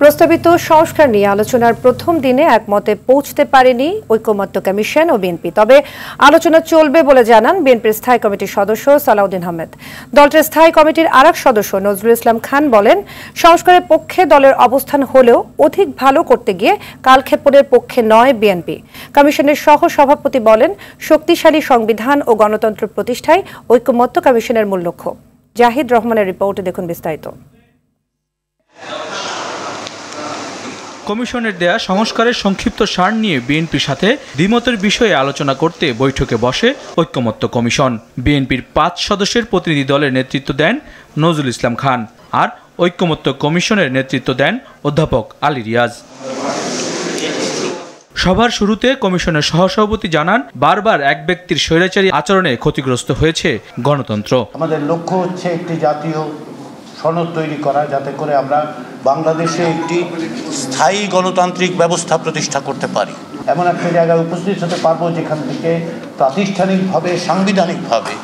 প্রস্তাবিত সংস্কার নিয়ে আলোচনার প্রথম দিনে একমতে পৌঁছতে পারেনি ঐকমত্য কমিশন ও বিএনপি। তবে আলোচনা চলবে বলে জানান বিএনপির স্থায়ী কমিটির সদস্য সালাউদ্দিন আহমেদ। দলটির স্থায়ী কমিটির আরেক সদস্য নজরুল ইসলাম খান বলেন, সংস্কারের পক্ষে দলের অবস্থান হলেও অধিক ভালো করতে গিয়ে কালক্ষেপণের পক্ষে নয় বিএনপি। কমিশনের সহ সভাপতি বলেন, শক্তিশালী সংবিধান ও গণতন্ত্র প্রতিষ্ঠায় ঐকমত্য কমিশনের মূল লক্ষ্য। জাহিদ রহমানের রিপোর্টে দেখুন বিস্তারিত। কমিশনের দেয়া সংস্কারের সংক্ষিপ্ত সার নিয়ে বিএনপির সাথে দ্বিমতের বিষয়ে আলোচনা করতে বৈঠকে বসে ঐকমত্য কমিশন। বিএনপির 5 সদস্যের প্রতিনিধি দলের নেতৃত্ব দেন নজরুল ইসলাম খান, আর ঐকমত্য কমিশনের নেতৃত্ব দেন অধ্যাপক আলী রিয়াজ। সভার শুরুতে কমিশনের সহসভাপতি জানান, বারবার এক ব্যক্তির স্বৈরাচারী আচরণে ক্ষতিগ্রস্ত হয়েছে গণতন্ত্র। আমাদের লক্ষ্য হচ্ছে একটি জাতীয় সনদ তৈরি করা, যাতে করে আমরা বাংলাদেশে একটি স্থায়ী গণতান্ত্রিক ব্যবস্থা প্রতিষ্ঠা করতে পারি। এমন একটা জায়গায় উপস্থিত হতে পারবো যেখান থেকে প্রাতিষ্ঠানিকভাবে, সাংবিধানিকভাবে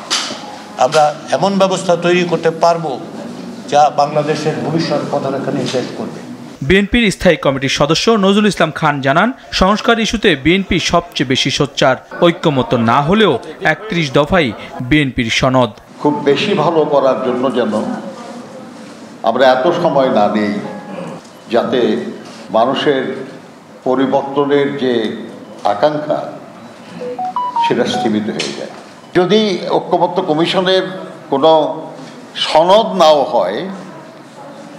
আমরা এমন ব্যবস্থা তৈরি করতে পারবো যা বাংলাদেশের ভবিষ্যৎ পথরেখা নির্দেশ করবে। বিএনপির স্থায়ী কমিটির সদস্য নজরুল ইসলাম খান জানান, সংস্কার ইস্যুতে বিএনপি সবচেয়ে বেশি সোচ্চার। ঐক্যমত না হলেও 31 দফাই বিএনপির সনদ। খুব বেশি ভালো করার জন্য যেন আমরা এত সময় না নেই, যাতে মানুষের পরিবর্তনের যে আকাঙ্ক্ষা সেটা স্থিমিত হয়ে যায়। যদি ঐকমত্য কমিশনের কোনো সনদ নাও হয়,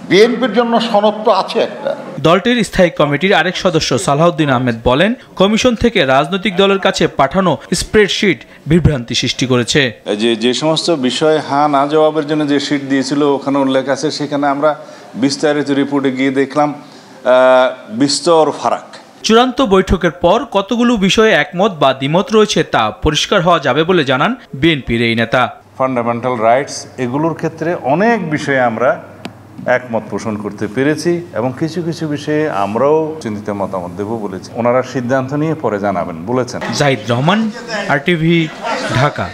বিএনপির জন্য সনদ তো আছে একটা। দলটির স্থায়ী কমিটির আরেক সদস্য সালাউদ্দিন আহমেদ বলেন, কমিশন থেকে রাজনৈতিক দলের কাছে পাঠানো স্প্রেডশিট বিভ্রান্তি সৃষ্টি করেছে। যে সমস্ত বিষয় হ্যাঁ না জবাবের জন্য যে শিট দিয়েছিল ওখানে উল্লেখ আছে, সেখানে আমরা বিস্তারিত রিপোর্টে গিয়ে দেখলাম বিস্তর ফারাক। চূড়ান্ত বৈঠকের পর কতগুলো বিষয়ে একমত বা দ্বিমত রয়েছে তা পরিষ্কার হওয়া যাবে বলে জানান বিএনপির এই নেতা। ফান্ডামেন্টাল রাইটস এগুলোর ক্ষেত্রে অনেক বিষয়ে আমরা একমত পোষণ করতে পেরেছি এবং কিছু কিছু বিষয়ে আমরাও চিন্তিত মতামত দেব বলেছি। ওনারা সিদ্ধান্ত নিয়ে পরে জানাবেন বলেছেন। জাহিদ রহমান, RTV, ঢাকা।